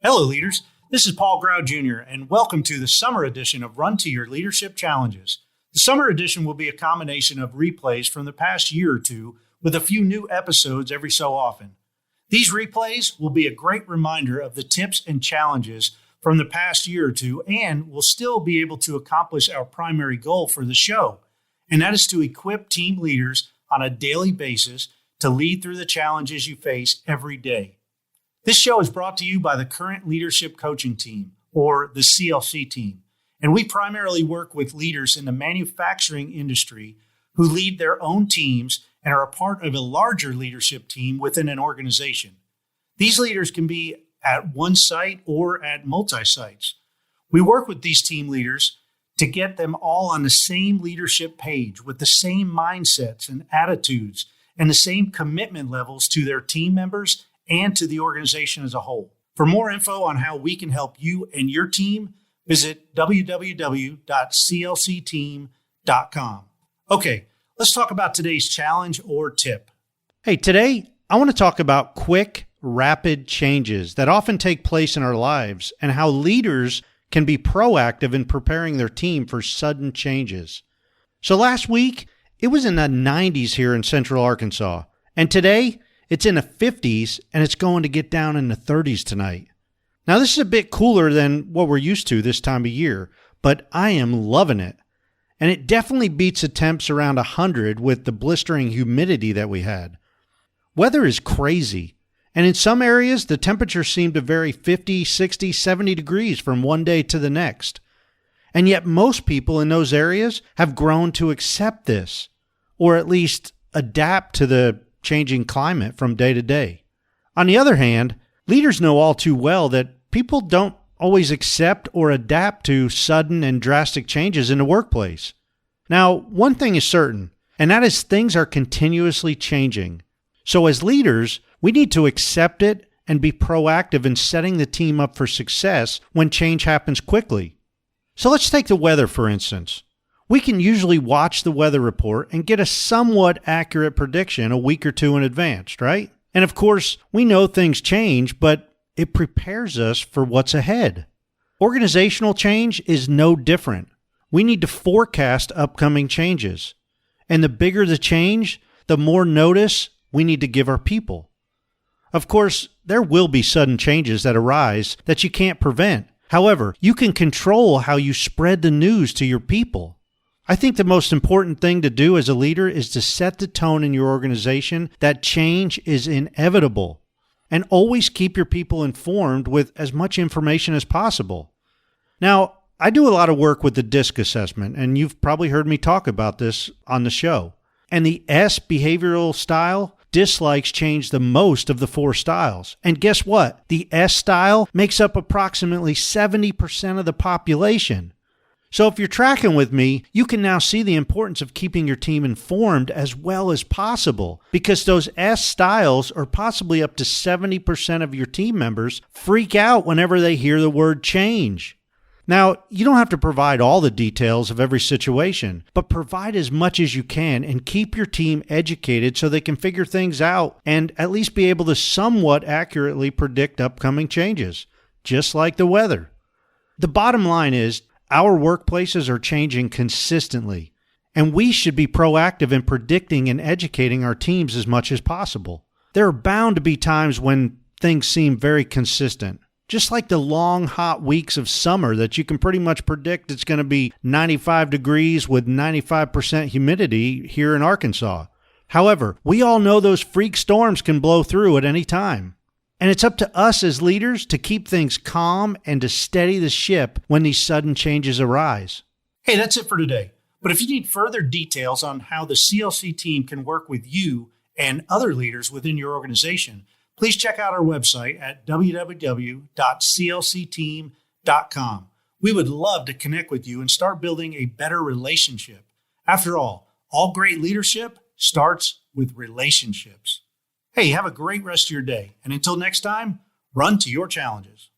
Hello, leaders. This is Paul Grau Jr., and welcome to the summer edition of Run to Your Leadership Challenges. The summer edition will be a combination of replays from the past year or two with a few new episodes every so often. These replays will be a great reminder of the tips and challenges from the past year or two, and we'll still be able to accomplish our primary goal for the show, and that is to equip team leaders on a daily basis to lead through the challenges you face every day. This show is brought to you by the Current Leadership Coaching Team, or the CLC Team, and we primarily work with leaders in the manufacturing industry who lead their own teams and are a part of a larger leadership team within an organization. These leaders can be at one site or at multi-sites. We work with these team leaders to get them all on the same leadership page with the same mindsets and attitudes and the same commitment levels to their team members and to the organization as a whole. For more info on how we can help you and your team, visit www.clcteam.com. Okay, let's talk about today's challenge or tip. Hey, today I want to talk about quick, rapid changes that often take place in our lives and how leaders can be proactive in preparing their team for sudden changes. So last week, it was in the 90s here in Central Arkansas, and today it's in the 50s, and it's going to get down in the 30s tonight. Now, this is a bit cooler than what we're used to this time of year, but I am loving it. And it definitely beats the temps around 100 with the blistering humidity that we had. Weather is crazy, and in some areas, the temperatures seem to vary 50, 60, 70 degrees from one day to the next. And yet most people in those areas have grown to accept this, or at least adapt to the changing climate from day to day. On the other hand, leaders know all too well that people don't always accept or adapt to sudden and drastic changes in the workplace. Now, one thing is certain, and that is things are continuously changing. So as leaders, we need to accept it and be proactive in setting the team up for success when change happens quickly. So let's take the weather, for instance. We can usually watch the weather report and get a somewhat accurate prediction a week or two in advance, right? And of course, we know things change, but it prepares us for what's ahead. Organizational change is no different. We need to forecast upcoming changes. And the bigger the change, the more notice we need to give our people. Of course, there will be sudden changes that arise that you can't prevent. However, you can control how you spread the news to your people. I think the most important thing to do as a leader is to set the tone in your organization that change is inevitable, and always keep your people informed with as much information as possible. Now, I do a lot of work with the DISC assessment, and you've probably heard me talk about this on the show. And the S behavioral style dislikes change the most of the 4 styles. And guess what? The S style makes up approximately 70% of the population. So if you're tracking with me, you can now see the importance of keeping your team informed as well as possible, because those S styles, or possibly up to 70% of your team members, freak out whenever they hear the word change. Now, you don't have to provide all the details of every situation, but provide as much as you can and keep your team educated so they can figure things out and at least be able to somewhat accurately predict upcoming changes, just like the weather. The bottom line is, our workplaces are changing consistently, and we should be proactive in predicting and educating our teams as much as possible. There are bound to be times when things seem very consistent, just like the long, hot weeks of summer that you can pretty much predict it's going to be 95 degrees with 95% humidity here in Arkansas. However, we all know those freak storms can blow through at any time. And it's up to us as leaders to keep things calm and to steady the ship when these sudden changes arise. Hey, that's it for today. But if you need further details on how the CLC team can work with you and other leaders within your organization, please check out our website at www.clcteam.com. We would love to connect with you and start building a better relationship. After all great leadership starts with relationships. Hey, have a great rest of your day. And until next time, run to your challenges.